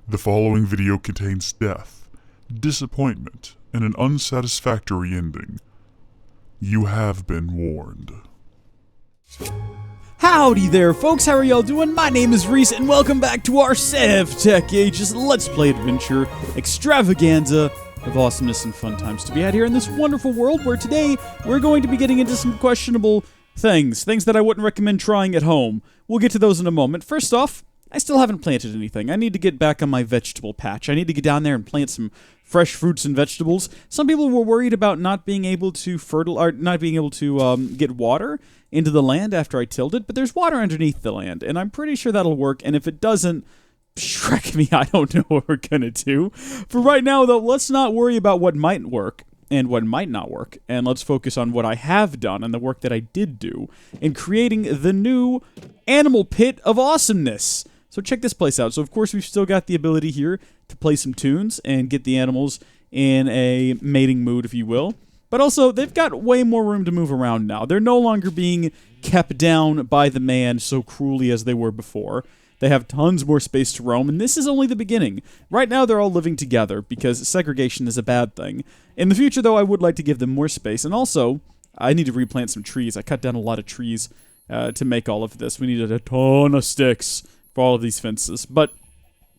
The following video contains death, disappointment, and an unsatisfactory ending. You have been warned. Howdy there, folks. How are y'all doing? My name is Rees, and welcome back to our SevTech Ages Let's Play Adventure extravaganza of awesomeness and fun times to be had here in this wonderful world, where today we're going to be getting into some questionable things that I wouldn't recommend trying at home. We'll get to those in a moment. First off, I still haven't planted anything. I need to get back on my vegetable patch. I need to get down there and plant some fresh fruits and vegetables. Some people were worried about not being able to get water into the land after I tilled it, but there's water underneath the land, and I'm pretty sure that'll work. And if it doesn't, Shrek me, I don't know what we're gonna do. For right now, though, let's not worry about what might work and what might not work, and let's focus on what I have done and the work that I did do in creating the new animal pit of awesomeness. So check this place out. So of course we've still got the ability here to play some tunes and get the animals in a mating mood, if you will. But also, they've got way more room to move around now. They're no longer being kept down by the man so cruelly as they were before. They have tons more space to roam, and this is only the beginning. Right now, they're all living together, because segregation is a bad thing. In the future, though, I would like to give them more space, and also, I need to replant some trees. I cut down a lot of trees to make all of this. We needed a ton of sticks for all of these fences. But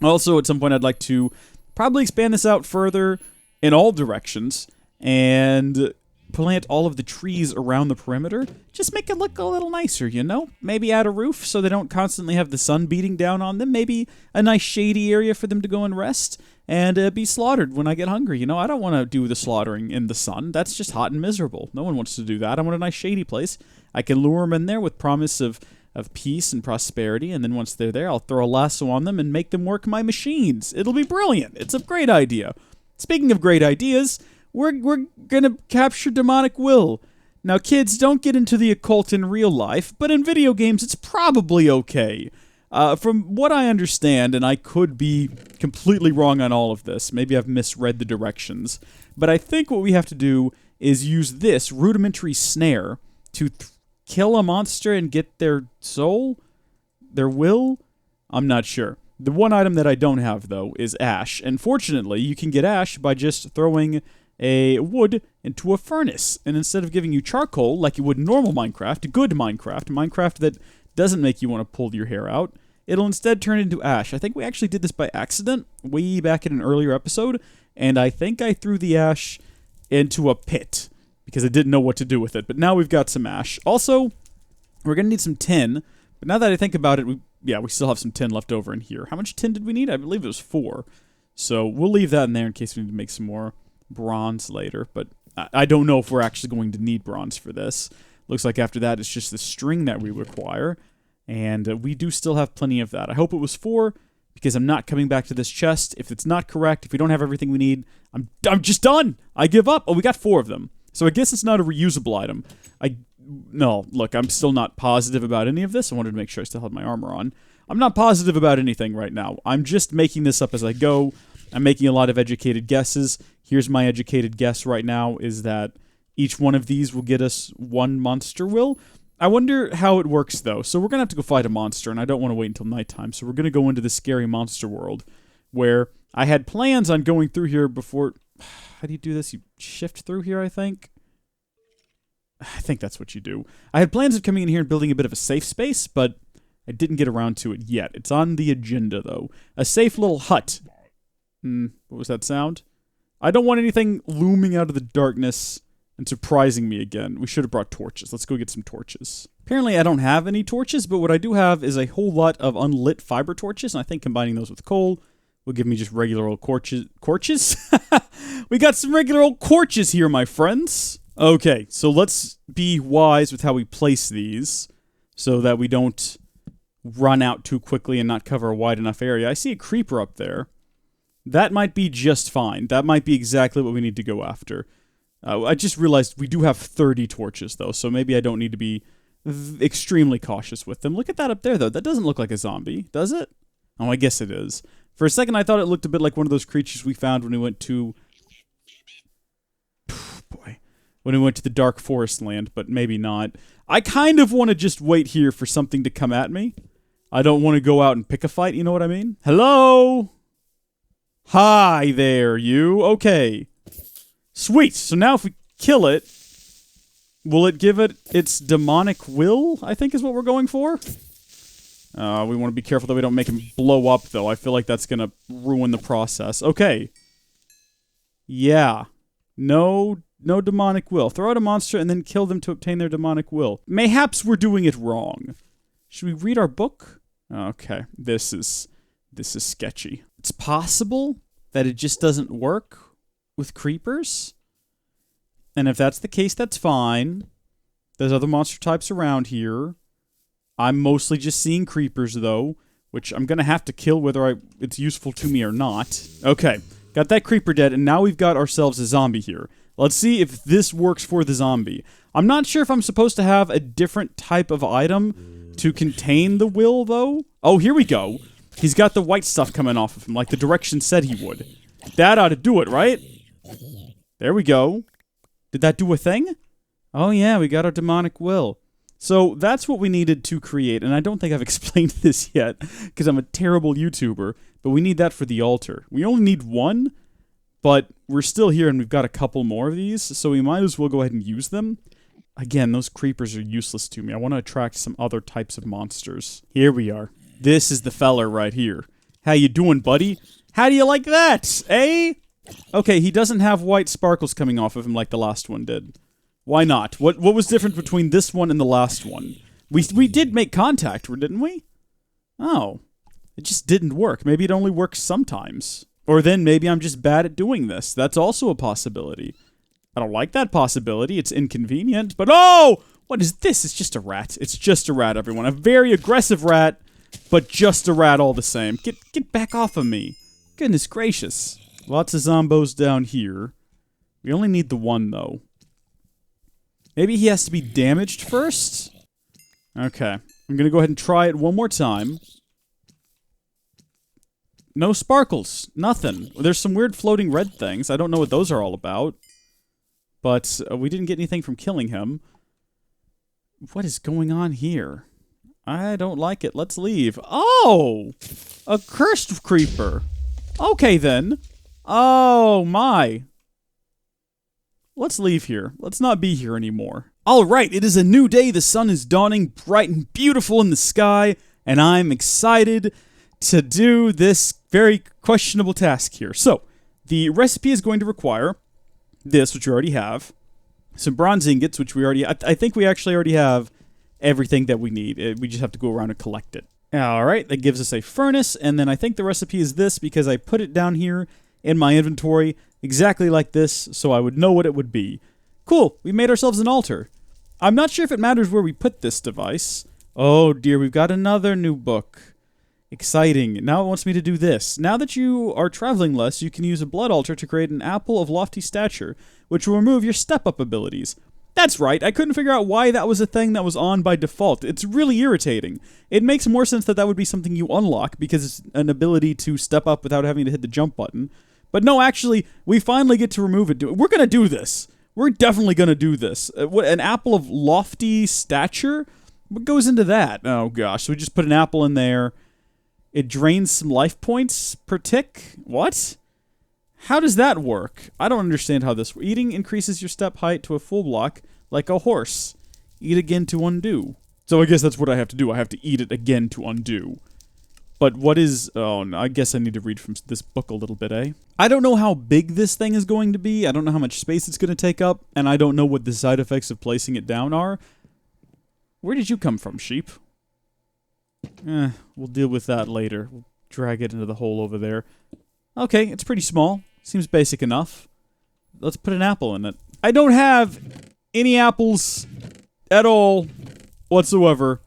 also, at some point, I'd like to probably expand this out further in all directions, and plant all of the trees around the perimeter. Just make it look a little nicer, you know? Maybe add a roof so they don't constantly have the sun beating down on them. Maybe a nice shady area for them to go and rest and be slaughtered when I get hungry. You know, I don't want to do the slaughtering in the sun. That's just hot and miserable. No one wants to do that. I want a nice shady place. I can lure them in there with promise of peace and prosperity, and then once they're there, I'll throw a lasso on them and make them work my machines. It'll be brilliant. It's a great idea. Speaking of great ideas, we're gonna capture demonic will. Now, kids, don't get into the occult in real life, but in video games, it's probably okay. From what I understand, and I could be completely wrong on all of this, maybe I've misread the directions, but I think what we have to do is use this rudimentary snare to kill a monster and get their soul? Their will? I'm not sure. The one item that I don't have, though, is ash, and fortunately, you can get ash by just throwing a wood into a furnace, and instead of giving you charcoal like you would in normal Minecraft, good Minecraft that doesn't make you want to pull your hair out, it'll instead turn into ash. I think we actually did this by accident way back in an earlier episode, and I think I threw the ash into a pit because I didn't know what to do with it, but now we've got some ash. Also, we're going to need some tin, but now that I think about it, we still have some tin left over in here. How much tin did we need? I believe it was 4, so we'll leave that in there in case we need to make some more bronze later, but I don't know if we're actually going to need bronze for this. Looks like after that it's just the string that we require, and we do still have plenty of that. I hope it was 4, because I'm not coming back to this chest. If it's not correct, if we don't have everything we need, I'm just done. I give up. Oh, we got 4 of them, so I guess it's not a reusable item. No, look, I'm still not positive about any of this. I wanted to make sure I still had my armor on. I'm not positive about anything right now. I'm just making this up as I go. I'm making a lot of educated guesses. Here's my educated guess right now, is that each one of these will get us 1 monster will. I wonder how it works, though. So we're going to have to go fight a monster, and I don't want to wait until nighttime. So we're going to go into the scary monster world, where I had plans on going through here before... How do you do this? You shift through here, I think? I think that's what you do. I had plans of coming in here and building a bit of a safe space, but I didn't get around to it yet. It's on the agenda, though. A safe little hut. What was that sound? I don't want anything looming out of the darkness and surprising me again. We should have brought torches. Let's go get some torches. Apparently, I don't have any torches, but what I do have is a whole lot of unlit fiber torches, and I think combining those with coal will give me just regular old corches? We got some regular old corches here, my friends. Okay, so let's be wise with how we place these so that we don't run out too quickly and not cover a wide enough area. I see a creeper up there. That might be just fine. That might be exactly what we need to go after. I just realized we do have 30 torches, though, so maybe I don't need to be extremely cautious with them. Look at that up there, though. That doesn't look like a zombie, does it? Oh, I guess it is. For a second, I thought it looked a bit like one of those creatures we found when we went to... When we went to the Dark Forest land, but maybe not. I kind of want to just wait here for something to come at me. I don't want to go out and pick a fight, you know what I mean? Hello? Hi there, you. Okay. Sweet. So now if we kill it, will it give it its demonic will, I think is what we're going for? We want to be careful that we don't make him blow up, though. I feel like that's going to ruin the process. Okay. Yeah. No demonic will. Throw out a monster and then kill them to obtain their demonic will. Mayhaps we're doing it wrong. Should we read our book? Okay. This is sketchy. It's possible that it just doesn't work with creepers. And if that's the case, that's fine. There's other monster types around here. I'm mostly just seeing creepers, though, which I'm going to have to kill whether it's useful to me or not. Okay, got that creeper dead, and now we've got ourselves a zombie here. Let's see if this works for the zombie. I'm not sure if I'm supposed to have a different type of item to contain the will, though. Oh, here we go. He's got the white stuff coming off of him, like the direction said he would. That ought to do it, right? There we go. Did that do a thing? Oh yeah, we got our demonic will. So that's what we needed to create, and I don't think I've explained this yet, because I'm a terrible YouTuber, but we need that for the altar. We only need one, but we're still here, and we've got a couple more of these, so we might as well go ahead and use them. Again, those creepers are useless to me. I want to attract some other types of monsters. Here we are. This is the feller right here. How you doing, buddy? How do you like that, eh? Okay, he doesn't have white sparkles coming off of him like the last one did. Why not? What was different between this one and the last one? We did make contact, didn't we? Oh. It just didn't work. Maybe it only works sometimes. Or then maybe I'm just bad at doing this. That's also a possibility. I don't like that possibility. It's inconvenient. But oh! What is this? It's just a rat. It's just a rat, everyone. A very aggressive rat, but just a rat all the same. Get back off of me. Goodness gracious. Lots of zombos down here. We only need the one, though. Maybe he has to be damaged first? Okay. I'm going to go ahead and try it one more time. No sparkles. Nothing. There's some weird floating red things. I don't know what those are all about. But we didn't get anything from killing him. What is going on here? I don't like it. Let's leave. Oh! A cursed creeper. Okay, then. Oh, my. Let's leave here. Let's not be here anymore. All right, it is a new day. The sun is dawning bright and beautiful in the sky, and I'm excited to do this very questionable task here. So, the recipe is going to require this, which we already have, some bronze ingots, which we already... I think we actually already have everything that we need. We just have to go around and collect it. All right, that gives us a furnace, and then I think the recipe is this because I put it down here in my inventory exactly like this, so I would know what it would be. Cool, we made ourselves an altar. I'm not sure if it matters where we put this device. Oh dear, we've got another new book. Exciting. Now it wants me to do this. Now that you are traveling less, you can use a blood altar to create an apple of lofty stature, which will remove your step-up abilities. That's right, I couldn't figure out why that was a thing that was on by default. It's really irritating. It makes more sense that that would be something you unlock, because it's an ability to step up without having to hit the jump button. But no, actually, we finally get to remove it. We're gonna do this. We're definitely gonna do this. An apple of lofty stature? What goes into that? Oh gosh, so we just put an apple in there. It drains some life points per tick? What? How does that work? I don't understand how this works. Eating increases your step height to a full block, like a horse. Eat again to undo. So I guess that's what I have to do. I have to eat it again to undo. But what is... Oh, no, I guess I need to read from this book a little bit, eh? I don't know how big this thing is going to be. I don't know how much space it's going to take up. And I don't know what the side effects of placing it down are. Where did you come from, sheep? We'll deal with that later. We'll drag it into the hole over there. Okay, it's pretty small. Seems basic enough. Let's put an apple in it. I don't have any apples at all whatsoever.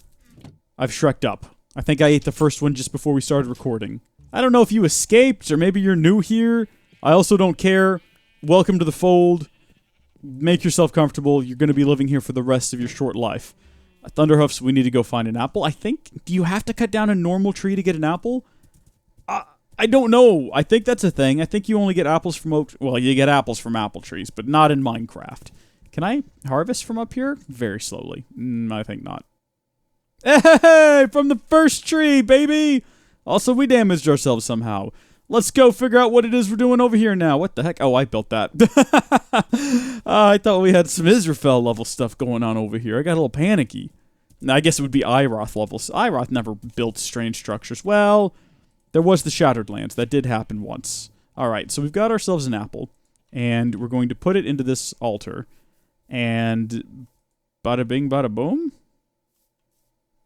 I've shreked up. I think I ate the first one just before we started recording. I don't know if you escaped, or maybe you're new here. I also don't care. Welcome to the fold. Make yourself comfortable. You're going to be living here for the rest of your short life. Thunderhoofs, we need to go find an apple. I think... Do you have to cut down a normal tree to get an apple? I don't know. I think that's a thing. I think you only get apples from oak... Well, you get apples from apple trees, but not in Minecraft. Can I harvest from up here? Very slowly. I think not. Hey! From the first tree, baby! Also, we damaged ourselves somehow. Let's go figure out what it is we're doing over here now. What the heck? Oh, I built that. I thought we had some Israfel level stuff going on over here. I got a little panicky. Now, I guess it would be Iroth levels. Iroth never built strange structures. Well, there was the Shattered Lands. That did happen once. Alright, so we've got ourselves an apple. And we're going to put it into this altar. And bada bing, bada boom.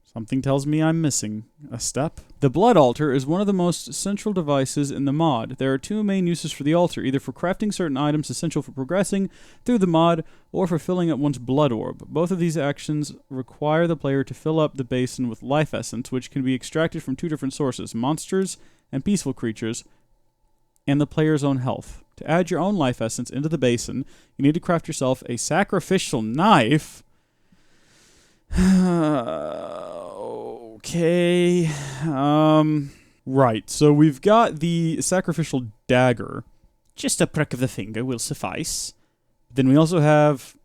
Something tells me I'm missing a step. The blood altar is one of the most central devices in the mod. There are two main uses for the altar, either for crafting certain items essential for progressing through the mod, or for filling up one's blood orb. Both of these actions require the player to fill up the basin with life essence, which can be extracted from two different sources, monsters and peaceful creatures, and the player's own health. To add your own life essence into the basin, you need to craft yourself a sacrificial knife. Okay. Right, so we've got the sacrificial dagger. Just a prick of the finger will suffice. Then we also have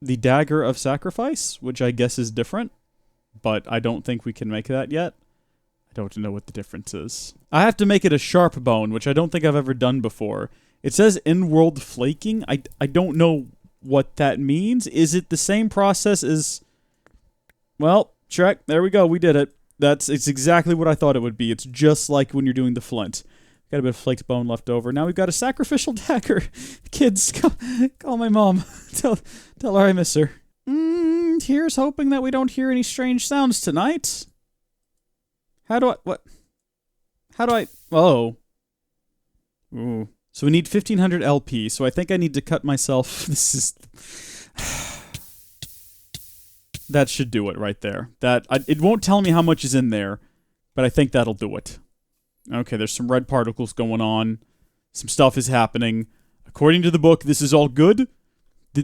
the dagger of sacrifice, which I guess is different, but I don't think we can make that yet. I don't know what the difference is. I have to make it a sharp bone, which I don't think I've ever done before. It says in-world flaking. I don't know what that means. Is it the same process as... Well, Shrek, there we go. We did it. It's exactly what I thought it would be. It's just like when you're doing the flint. Got a bit of flaked bone left over. Now we've got a sacrificial dagger. Kids, call my mom. Tell her I miss her. Here's hoping that we don't hear any strange sounds tonight. Oh. Ooh. So we need 1500 LP, so I think I need to cut myself. This is... That should do it right there. It won't tell me how much is in there, but I think that'll do it. Okay, there's some red particles going on. Some stuff is happening. According to the book, this is all good.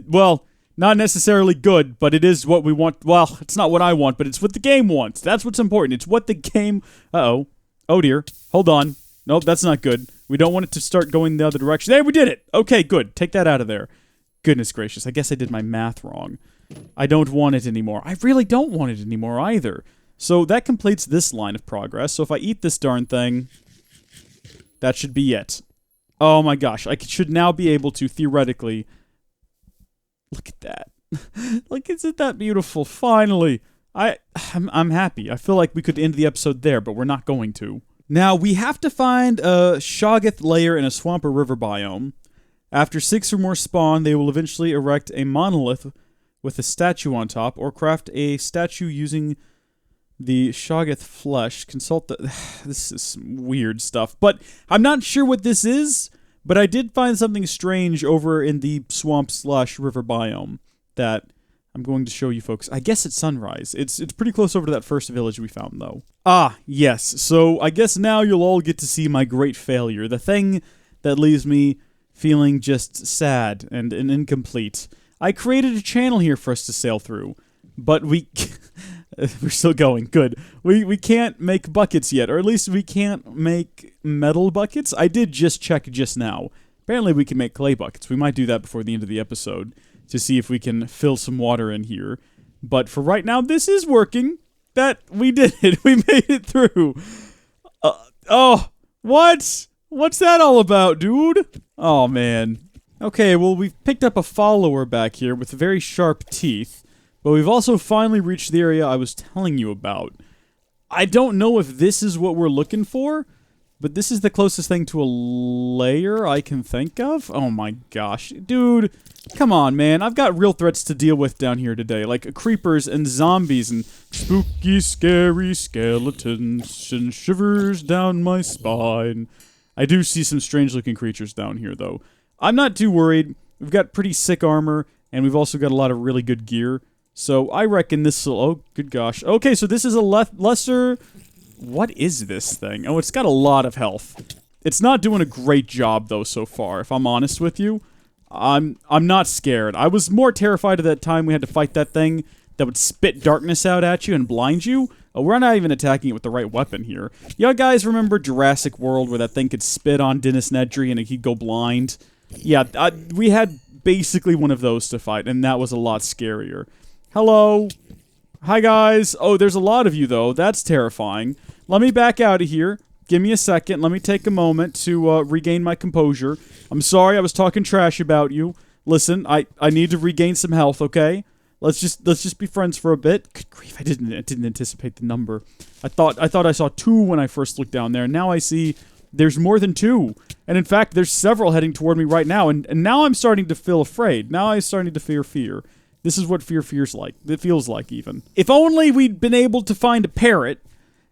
Well, not necessarily good, but it is what we want. Well, it's not what I want, but it's what the game wants. That's what's important. It's what the game... Uh-oh. Oh, dear. Hold on. Nope, that's not good. We don't want it to start going the other direction. There, we did it! Okay, good. Take that out of there. Goodness gracious, I guess I did my math wrong. I don't want it anymore. I really don't want it anymore either. So that completes this line of progress. So if I eat this darn thing, that should be it. Oh my gosh, I should now be able to theoretically... Look at that. Like, isn't that beautiful? Finally. I'm happy. I feel like we could end the episode there, but we're not going to. Now, we have to find a Shoggoth lair in a swamp or river biome. After 6 or more spawn, they will eventually erect a monolith with a statue on top, or craft a statue using the Shoggoth flesh. Consult the... This is some weird stuff, but I'm not sure what this is, but I did find something strange over in the swamp/river biome that I'm going to show you folks. I guess it's Sunrise. It's pretty close over to that first village we found, though. Ah, yes. So I guess now you'll all get to see my great failure. The thing that leaves me feeling just sad and incomplete. I created a channel here for us to sail through, but we're still going. Good. We can't make buckets yet, or at least we can't make metal buckets. I did just check just now. Apparently we can make clay buckets. We might do that before the end of the episode to see if we can fill some water in here. But for right now, this is working. We did it. We made it through. Oh, what? What's that all about, dude? Oh, man. Okay, well, we've picked up a follower back here with very sharp teeth, but we've also finally reached the area I was telling you about. I don't know if this is what we're looking for, but this is the closest thing to a lair I can think of. Oh my gosh. Dude, come on, man. I've got real threats to deal with down here today, like creepers and zombies and spooky, scary skeletons and shivers down my spine. I do see some strange-looking creatures down here, though. I'm not too worried. We've got pretty sick armor, and we've also got a lot of really good gear. So I reckon this will... Oh, good gosh. Okay, so this is a lesser... What is this thing? Oh, it's got a lot of health. It's not doing a great job, though, so far, if I'm honest with you. I'm not scared. I was more terrified at that time we had to fight that thing that would spit darkness out at you and blind you. Oh, we're not even attacking it with the right weapon here. Y'all guys remember Jurassic World where that thing could spit on Dennis Nedry and he'd go blind? Yeah, we had basically one of those to fight, and that was a lot scarier. Hello. Hi, guys. Oh, there's a lot of you, though. That's terrifying. Let me back out of here. Give me a second. Let me take a moment to regain my composure. I'm sorry I was talking trash about you. Listen, I need to regain some health, okay? Let's just be friends for a bit. Good grief, I didn't anticipate the number. I thought I saw 2 when I first looked down there, and now I see there's more than 2. And in fact, there's several heading toward me right now, and now I'm starting to feel afraid. Now I'm starting to fear. This is what fear feels like. It feels like, even. If only we'd been able to find a parrot,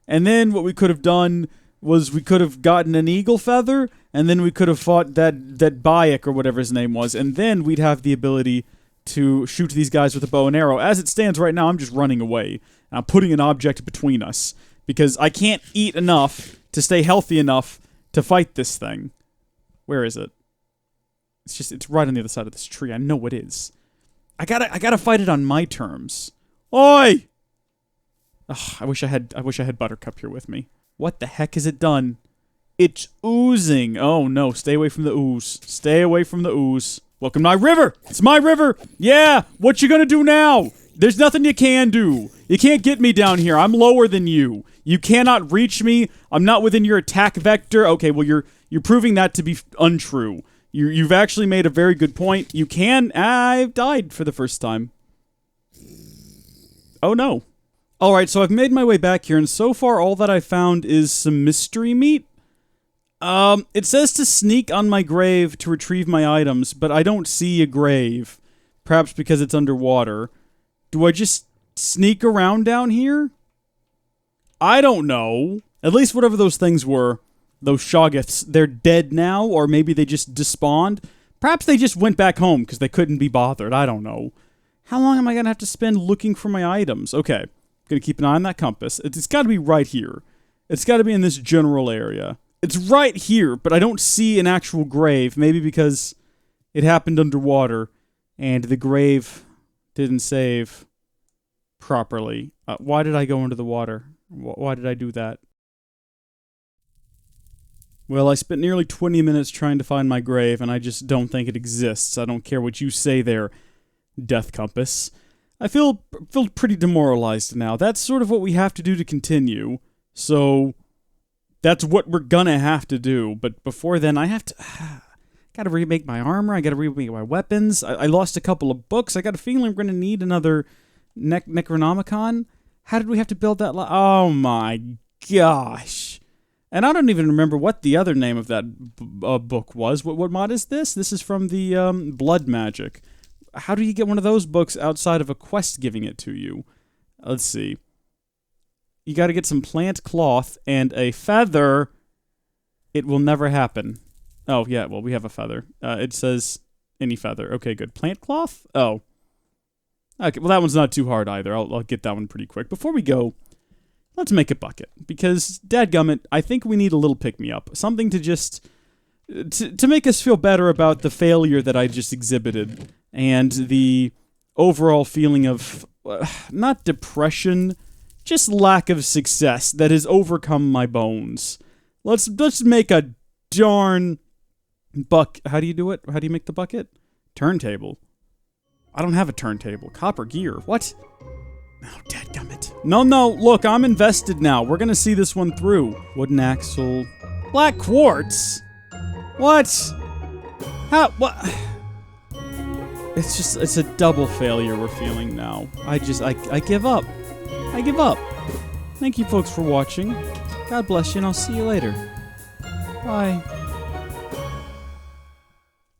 and then what we could have done was we could have gotten an eagle feather, and then we could have fought that Bayek or whatever his name was, and then we'd have the ability to shoot these guys with a bow and arrow. As it stands right now, I'm just running away, and I'm putting an object between us, because I can't eat enough to stay healthy enough to fight this thing. Where is it? It's right on the other side of this tree. I know it is. I gotta fight it on my terms. Oi! Ugh, I wish I had Buttercup here with me. What the heck has it done? It's oozing. Oh no, stay away from the ooze. Stay away from the ooze. Welcome to my river! It's my river! Yeah! What you gonna do now? There's nothing you can do. You can't get me down here. I'm lower than you. You cannot reach me. I'm not within your attack vector. Okay, well you're proving that to be untrue. You've actually made a very good point. You can... I've died for the first time. Oh no. Alright, so I've made my way back here, and so far all that I found is some mystery meat. It says to sneak on my grave to retrieve my items, but I don't see a grave. Perhaps because it's underwater. Do I just sneak around down here? I don't know. At least whatever those things were, those Shoggoths, they're dead now, or maybe they just despawned. Perhaps they just went back home because they couldn't be bothered. I don't know. How long am I going to have to spend looking for my items? Okay. Gonna keep an eye on that compass. It's got to be right here. It's got to be in this general area. It's right here, but I don't see an actual grave. Maybe because it happened underwater, and the grave didn't save properly. Why did I go into the water? Why did I do that? Well, I spent nearly 20 minutes trying to find my grave, and I just don't think it exists. I don't care what you say there, Death Compass. I feel pretty demoralized now. That's sort of what we have to do to continue. So, that's what we're gonna have to do. But before then, I have to... gotta remake my armor. I gotta remake my weapons. I lost a couple of books. I got a feeling we're gonna need another Necronomicon. How did we have to build that? Oh my gosh. And I don't even remember what the other name of that book was. What mod is this? This is from the Blood Magic. How do you get one of those books outside of a quest giving it to you? Let's see. You gotta get some plant cloth and a feather. It will never happen. Oh, yeah, well, we have a feather. It says any feather. Okay, good. Plant cloth? Oh. Okay, well, that one's not too hard either. I'll get that one pretty quick. Before we go, let's make a bucket. Because, dadgummit, I think we need a little pick-me-up. Something to just... To make us feel better about the failure that I just exhibited. And the overall feeling of, not depression, just lack of success that has overcome my bones. Let's make a darn how do you do it? How do you make the bucket? Turntable. I don't have a turntable. Copper gear. What? Oh, dadgummit. No, look, I'm invested now. We're gonna see this one through. Wooden axle. Black quartz? What? How? What? It's a double failure we're feeling now. I give up. I give up. Thank you folks for watching. God bless you, and I'll see you later. Bye.